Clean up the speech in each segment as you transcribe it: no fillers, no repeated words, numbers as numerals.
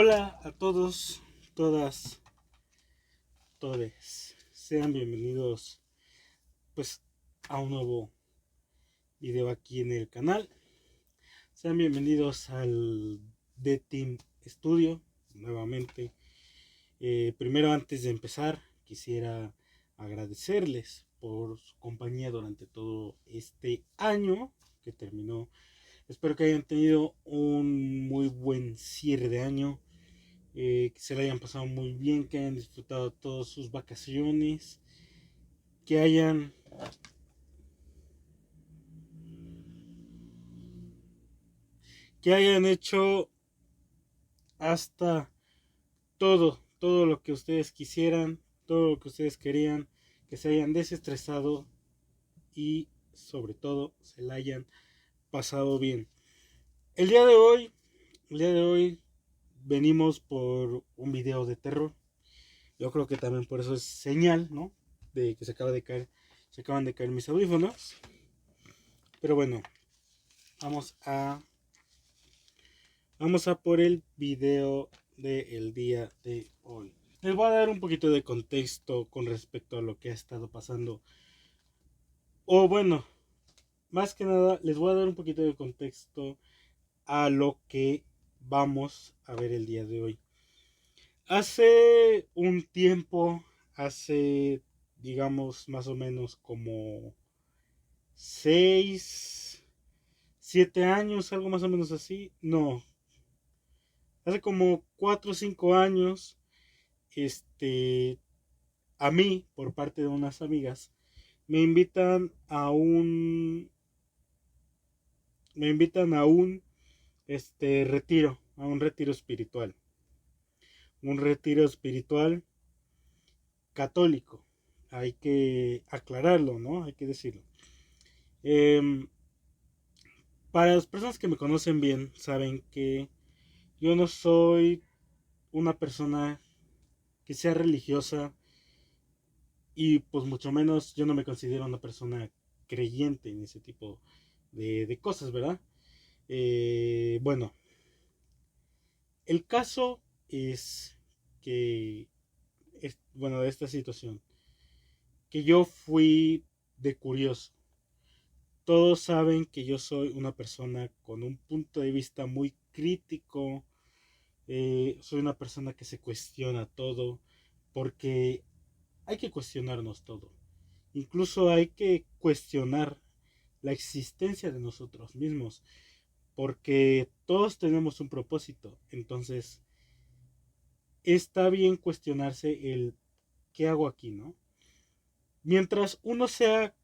Hola a todos, todas, todes. Sean bienvenidos pues a un nuevo video aquí en el canal. Sean bienvenidos al The Team Studio nuevamente. Primero, antes de empezar, quisiera agradecerles por su compañía durante todo este año que terminó. Espero que hayan tenido un muy buen cierre de año. Que se la hayan pasado muy bien, que hayan disfrutado todas sus vacaciones, que hayan hecho hasta todo lo que ustedes quisieran, todo lo que ustedes querían, que se hayan desestresado y sobre todo se la hayan pasado bien. El día de hoy venimos por un video de terror. Yo creo que también por eso es señal, ¿no? De que se acaban de caer mis audífonos. Pero bueno, vamos a por el video del día de hoy. Les voy a dar un poquito de contexto con respecto a lo que ha estado pasando. O bueno, más que nada les voy a dar un poquito de contexto a lo que vamos a ver el día de hoy. Hace un tiempo, digamos más o menos como 6, 7 años, algo más o menos así. No, hace como 4 o 5 años, a mí, por parte de unas amigas, me invitan a un retiro, a un retiro espiritual. Un retiro espiritual católico. Hay que aclararlo, ¿no? Hay que decirlo. Para las personas que me conocen bien, saben que yo no soy una persona que sea religiosa, y pues mucho menos yo no me considero una persona creyente en ese tipo de cosas, ¿verdad? Bueno, el caso es que, bueno, de esta situación, que yo fui de curioso. Todos saben que yo soy una persona con un punto de vista muy crítico. Soy una persona que se cuestiona todo, porque hay que cuestionarnos todo. Incluso hay que cuestionar la existencia de nosotros mismos, porque todos tenemos un propósito. Entonces está bien cuestionarse el ¿qué hago aquí?, ¿no? Mientras uno sea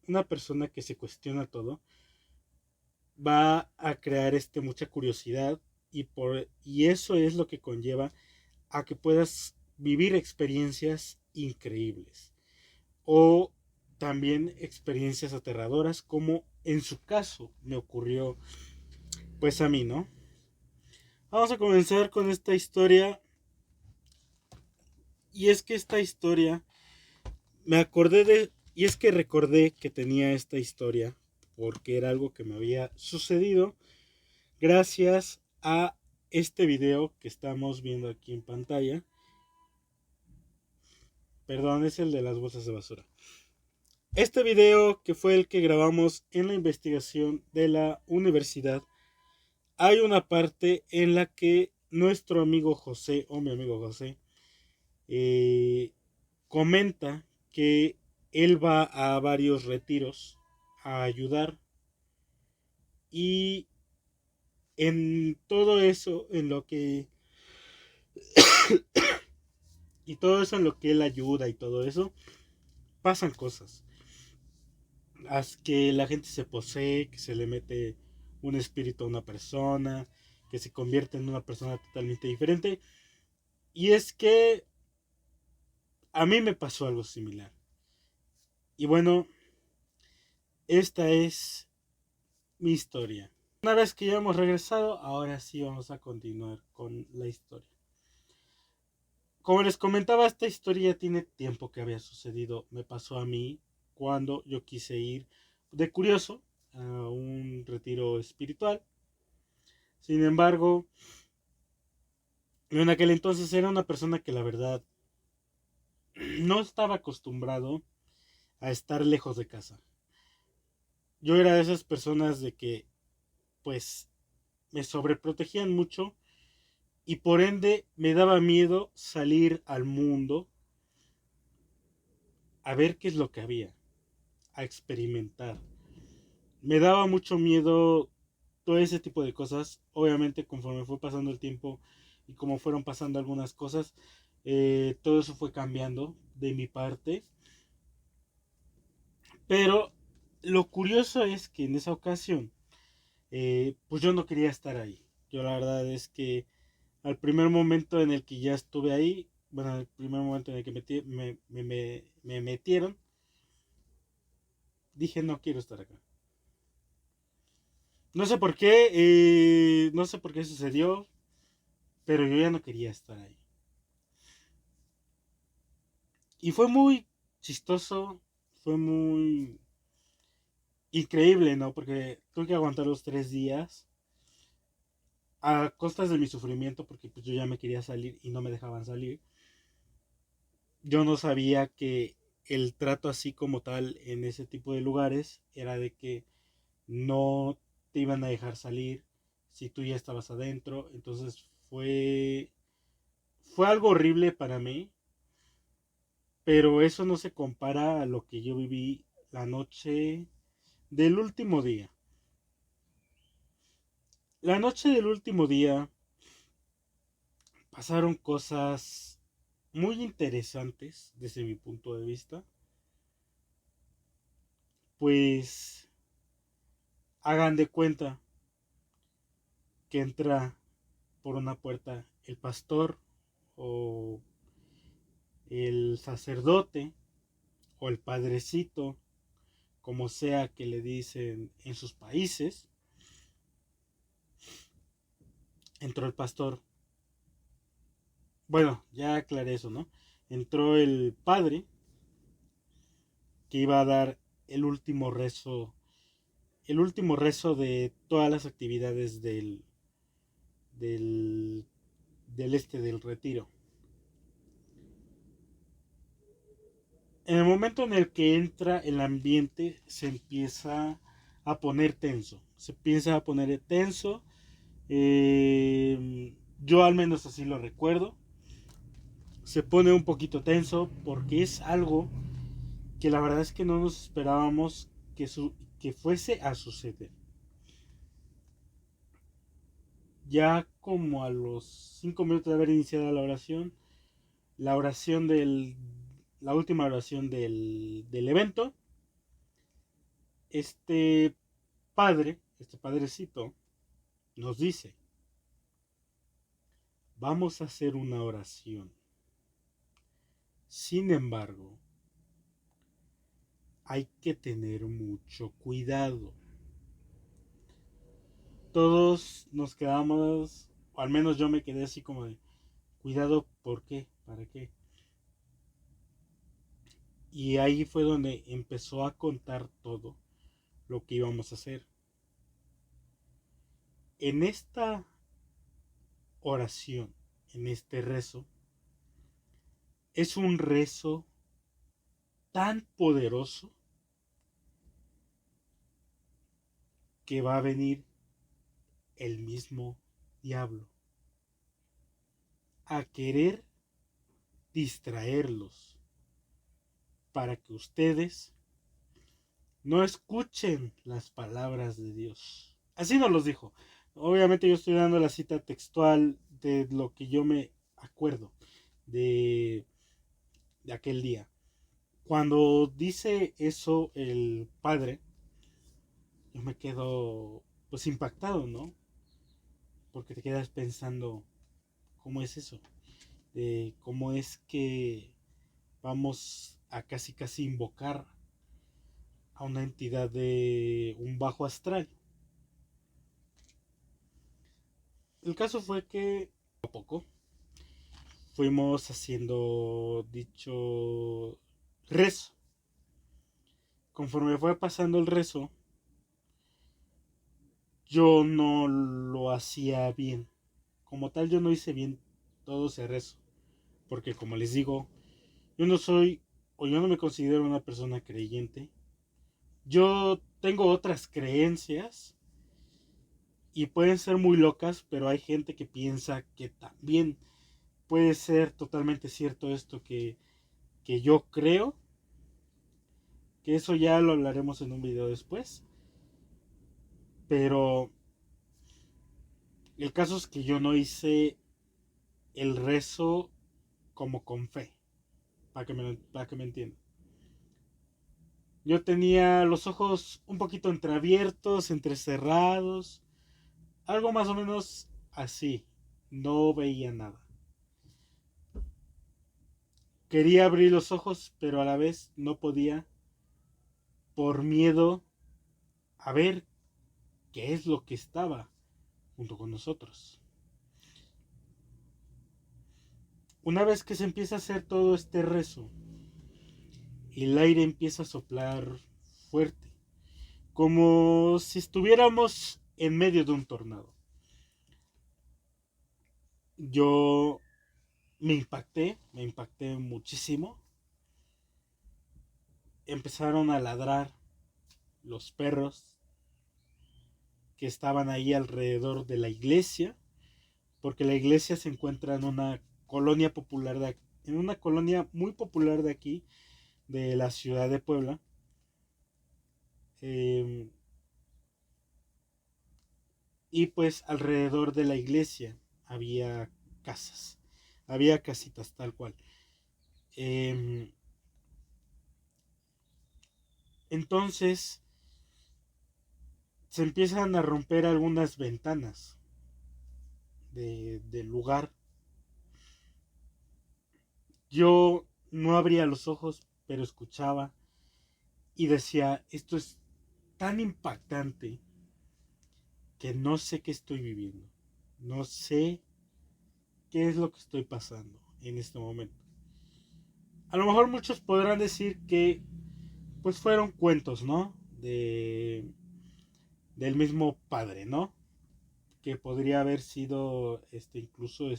una persona que se cuestiona todo, va a crear mucha curiosidad, y eso es lo que conlleva a que puedas vivir experiencias increíbles o también experiencias aterradoras, como en su caso me ocurrió pues a mí, ¿no? Vamos a comenzar con esta historia. Y es que esta historia y es que recordé que tenía esta historia porque era algo que me había sucedido gracias a este video que estamos viendo aquí en pantalla. Perdón, es el de las bolsas de basura. Este video, que fue el que grabamos en la investigación de la universidad, hay una parte en la que nuestro amigo José, o mi amigo José, comenta que él va a varios retiros a ayudar, y en todo eso, en lo que él ayuda y todo eso, pasan cosas. Haz que la gente se posee, que se le mete un espíritu a una persona, que se convierte en una persona totalmente diferente. Y es que a mí me pasó algo similar. Y bueno, esta es mi historia. Una vez que ya hemos regresado, ahora sí vamos a continuar con la historia. Como les comentaba, esta historia tiene tiempo que había sucedido. Me pasó a mí cuando yo quise ir de curioso a un retiro espiritual. Sin embargo, Yo en aquel entonces era una persona que la verdad no estaba acostumbrado a estar lejos de casa. Yo era de esas personas de que pues me sobreprotegían mucho y por ende me daba miedo salir al mundo a ver qué es lo que había, a experimentar. Me daba mucho miedo todo ese tipo de cosas. Obviamente conforme fue pasando el tiempo y como fueron pasando algunas cosas, todo eso fue cambiando de mi parte. Pero lo curioso es que en esa ocasión, pues yo no quería estar ahí. Yo la verdad es que al primer momento en el que ya estuve ahí, bueno, el primer momento en el que me metieron, dije no quiero estar acá. No sé por qué sucedió, pero yo ya no quería estar ahí. Y fue muy chistoso, fue muy increíble, ¿no? Porque tuve que aguantar los 3 días a costas de mi sufrimiento, porque pues yo ya me quería salir y no me dejaban salir. Yo no sabía que el trato así como tal en ese tipo de lugares era de que no te iban a dejar salir si tú ya estabas adentro. Entonces fue algo horrible para mí, pero eso no se compara a lo que yo viví la noche del último día. La noche del último día pasaron cosas muy interesantes desde mi punto de vista. Pues hagan de cuenta que entra por una puerta el pastor o el sacerdote o el padrecito, como sea que le dicen en sus países. Entró el pastor. Bueno, ya aclaré eso, ¿no? Entró el padre que iba a dar el el último rezo de todas las actividades del, del retiro. En el momento en el que entra el ambiente se empieza a poner tenso, yo al menos así lo recuerdo, se pone un poquito tenso porque es algo que la verdad es que no nos esperábamos que fuese a suceder. Ya como a los 5 minutos de haber iniciado la oración la última oración del evento, este este padrecito, nos dice, vamos a hacer una oración. Sin embargo, hay que tener mucho cuidado. Todos nos quedamos, o al menos yo me quedé así como de, cuidado, ¿por qué? ¿Para qué? Y ahí fue donde empezó a contar todo lo que íbamos a hacer. En esta oración, en este rezo, es un rezo tan poderoso que va a venir el mismo diablo a querer distraerlos para que ustedes no escuchen las palabras de Dios. Así nos los dijo. Obviamente yo estoy dando la cita textual de lo que yo me acuerdo de, de aquel día. Cuando dice eso el padre, yo me quedo pues impactado, ¿no? Porque te quedas pensando, ¿cómo es eso? De cómo es que vamos a casi casi invocar a una entidad de un bajo astral. El caso fue que a poco fuimos haciendo dicho rezo. Conforme fue pasando el rezo, yo no lo hacía bien. Como tal, yo no hice bien todo ese rezo. Porque como les digo, yo no soy o yo no me considero una persona creyente. Yo tengo otras creencias y pueden ser muy locas, pero hay gente que piensa que también puede ser totalmente cierto esto que yo creo, que eso ya lo hablaremos en un video después. Pero el caso es que yo no hice el rezo como con fe, para que me entiendan. Yo tenía los ojos un poquito entreabiertos, entrecerrados, algo más o menos así. No veía nada. Quería abrir los ojos, pero a la vez no podía por miedo a ver qué es lo que estaba junto con nosotros. Una vez que se empieza a hacer todo este rezo, el aire empieza a soplar fuerte, como si estuviéramos en medio de un tornado. Yo me impacté muchísimo. Empezaron a ladrar los perros que estaban ahí alrededor de la iglesia, porque la iglesia se encuentra en una colonia popular en una colonia muy popular de aquí, de la ciudad de Puebla. Y pues alrededor de la iglesia había casas, había casitas tal cual. Entonces se empiezan a romper algunas ventanas del lugar. Yo no abría los ojos, pero escuchaba y decía, esto es tan impactante que no sé qué estoy viviendo. No sé qué es lo que estoy pasando en este momento. A lo mejor muchos podrán decir que pues fueron cuentos, ¿no? Del mismo padre, ¿no? Que podría haber sido incluso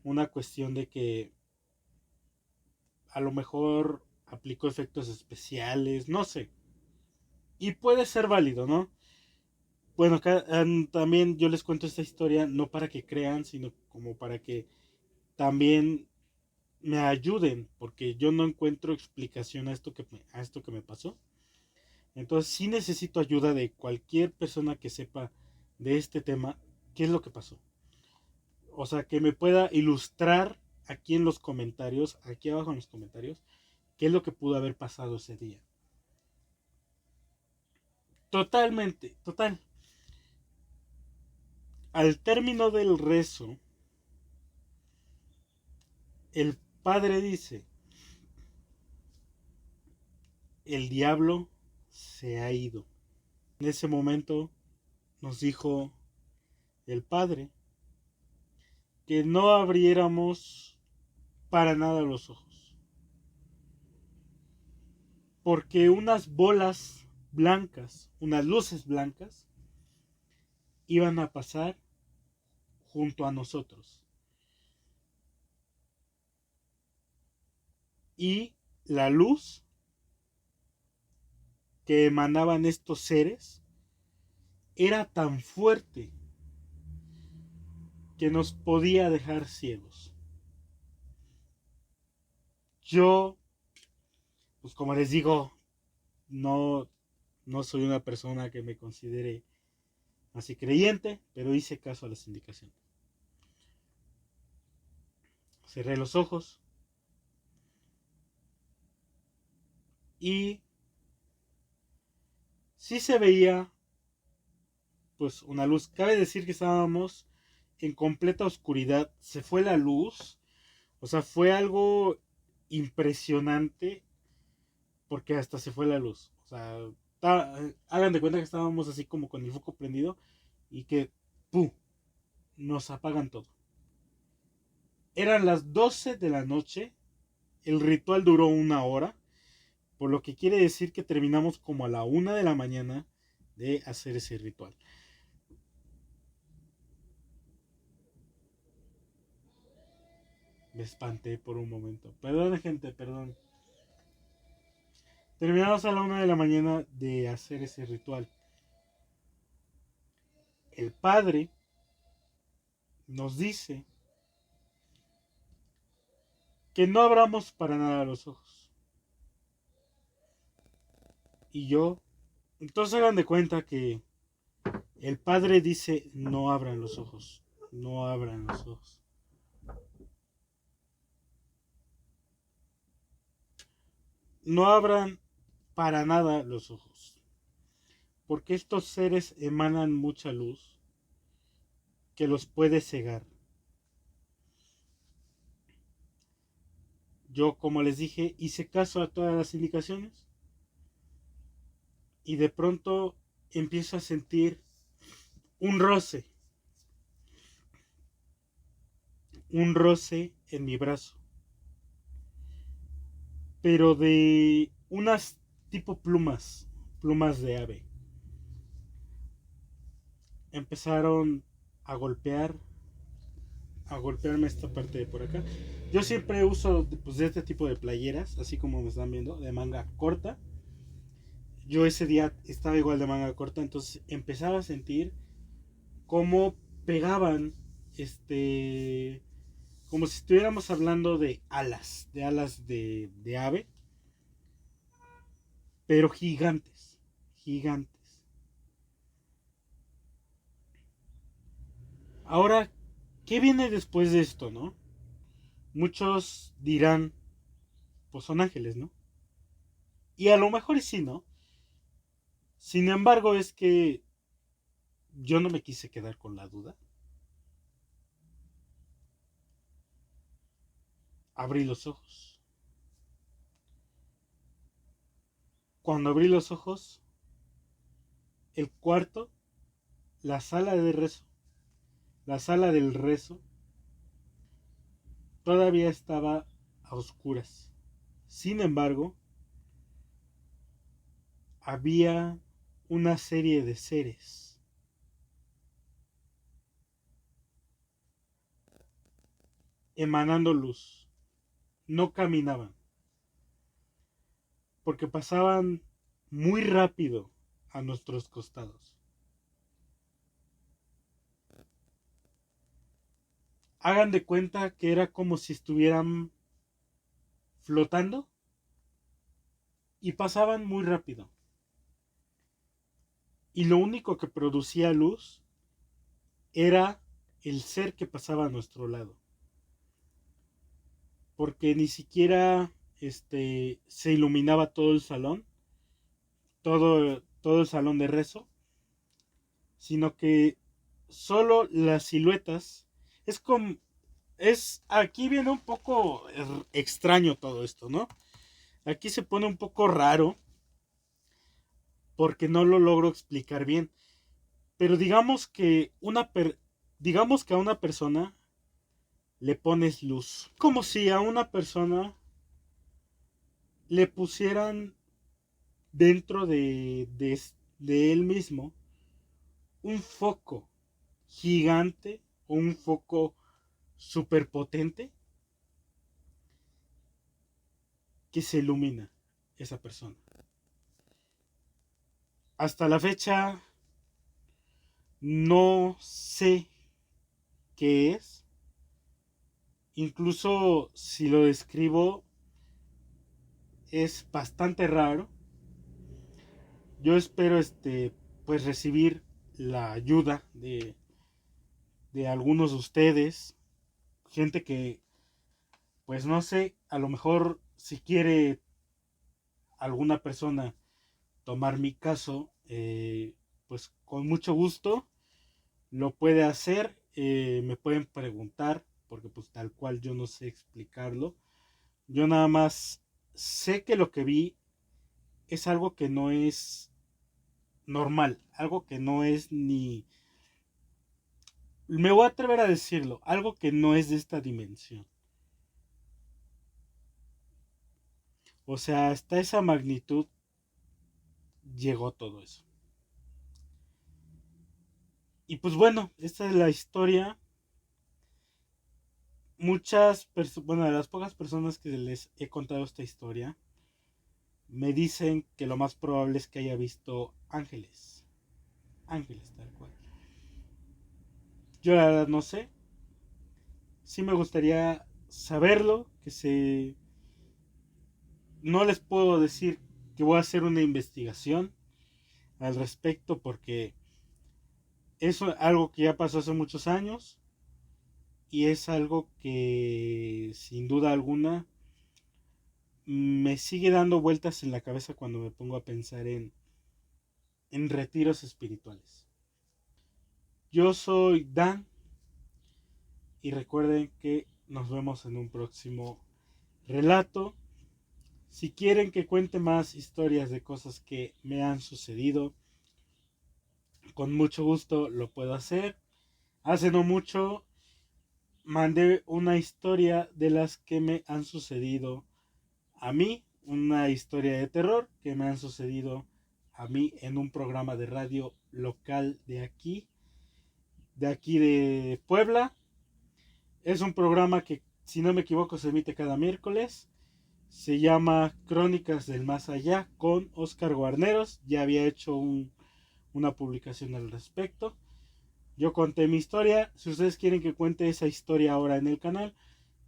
una cuestión de que a lo mejor aplicó efectos especiales, no sé. Y puede ser válido, ¿no? Bueno, también yo les cuento esta historia no para que crean, sino como para que también me ayuden, porque yo no encuentro explicación a esto que me pasó. Entonces sí necesito ayuda de cualquier persona que sepa de este tema, qué es lo que pasó. O sea, que me pueda ilustrar aquí en los comentarios, aquí abajo en los comentarios, qué es lo que pudo haber pasado ese día. Totalmente, total. Al término del rezo, el padre dice, el diablo se ha ido. En ese momento nos dijo el padre que no abriéramos para nada los ojos, porque unas bolas blancas, unas luces blancas, iban a pasar junto a nosotros. Y la luz que emanaban estos seres era tan fuerte que nos podía dejar ciegos. Yo, pues como les digo, no soy una persona que me considere así creyente, pero hice caso a las indicaciones. Cerré los ojos y sí se veía pues una luz. Cabe decir que estábamos en completa oscuridad. Se fue la luz. O sea, fue algo impresionante porque hasta se fue la luz. O sea, hagan de cuenta que estábamos así como con el foco prendido y que ¡pum! Nos apagan todo. Eran las 12 de la noche. El ritual duró 1 hora. Por lo que quiere decir que terminamos como a la 1 de la mañana de hacer ese ritual. Me espanté por un momento. Perdón, gente, perdón. Terminamos a la 1 de la mañana de hacer ese ritual. El padre nos dice que no abramos para nada los ojos. Y yo, entonces hagan de cuenta que el padre dice no abran los ojos, no abran los ojos. No abran para nada los ojos, porque estos seres emanan mucha luz que los puede cegar. Yo, como les dije, hice caso a todas las indicaciones y de pronto empiezo a sentir un roce en mi brazo, pero de unas tipo plumas de ave. Empezaron a golpear, a golpearme esta parte de por acá. Yo siempre uso pues, de este tipo de playeras, así como me están viendo, de manga corta. Yo ese día estaba igual de manga corta, entonces empezaba a sentir cómo pegaban, como si estuviéramos hablando de alas de ave, pero gigantes, gigantes. Ahora, ¿qué viene después de esto, no? Muchos dirán, pues son ángeles, ¿no? Y a lo mejor sí, ¿no? Sin embargo, es que yo no me quise quedar con la duda. Abrí los ojos. Cuando abrí los ojos, el cuarto, la sala de rezo, la sala del rezo, todavía estaba a oscuras. Sin embargo, había una serie de seres emanando luz. No caminaban, porque pasaban muy rápido a nuestros costados. Hagan de cuenta que era como si estuvieran flotando y pasaban muy rápido. Y lo único que producía luz era el ser que pasaba a nuestro lado. Porque ni siquiera se iluminaba todo el salón, todo el salón de rezo, sino que solo las siluetas. Es como, aquí viene un poco extraño todo esto, ¿no? Aquí se pone un poco raro porque no lo logro explicar bien. Pero digamos que a una persona le pones luz. Como si a una persona le pusieran dentro de él mismo un foco gigante o un foco superpotente que se ilumina esa persona. Hasta la fecha no sé qué es. Incluso si lo describo es bastante raro. Yo espero pues recibir la ayuda de algunos de ustedes, gente que pues no sé, a lo mejor si quiere alguna persona tomar mi caso, pues con mucho gusto lo puede hacer. Me pueden preguntar porque pues tal cual yo no sé explicarlo. Yo nada más sé que lo que vi es algo que no es normal, algo que no es ni, me voy a atrever a decirlo, algo que no es de esta dimensión. O sea, hasta esa magnitud llegó todo eso. Y pues bueno, esta es la historia. de las pocas personas que les he contado esta historia, me dicen que lo más probable es que haya visto ángeles. Ángeles, tal cual. Yo la verdad no sé. Sí me gustaría saberlo, no les puedo decir que voy a hacer una investigación al respecto porque es algo que ya pasó hace muchos años y es algo que sin duda alguna me sigue dando vueltas en la cabeza cuando me pongo a pensar en retiros espirituales. Yo soy Dan y recuerden que nos vemos en un próximo relato. Si quieren que cuente más historias de cosas que me han sucedido, con mucho gusto lo puedo hacer. Hace no mucho mandé una historia de las que me han sucedido a mí, una historia de terror que me han sucedido a mí en un programa de radio local de aquí de Puebla. Es un programa que, si no me equivoco, se emite cada miércoles. Se llama Crónicas del Más Allá con Oscar Guarneros. Ya había hecho una publicación al respecto. Yo conté mi historia. Si ustedes quieren que cuente esa historia ahora en el canal,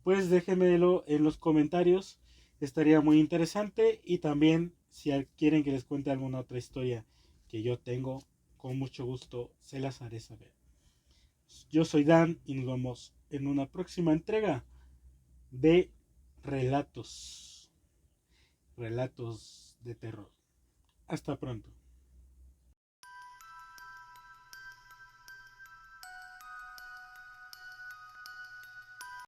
pues déjenmelo en los comentarios. Estaría muy interesante. Y también si quieren que les cuente alguna otra historia que yo tengo, con mucho gusto se las haré saber. Yo soy Dan y nos vemos en una próxima entrega de relatos de terror. Hasta pronto.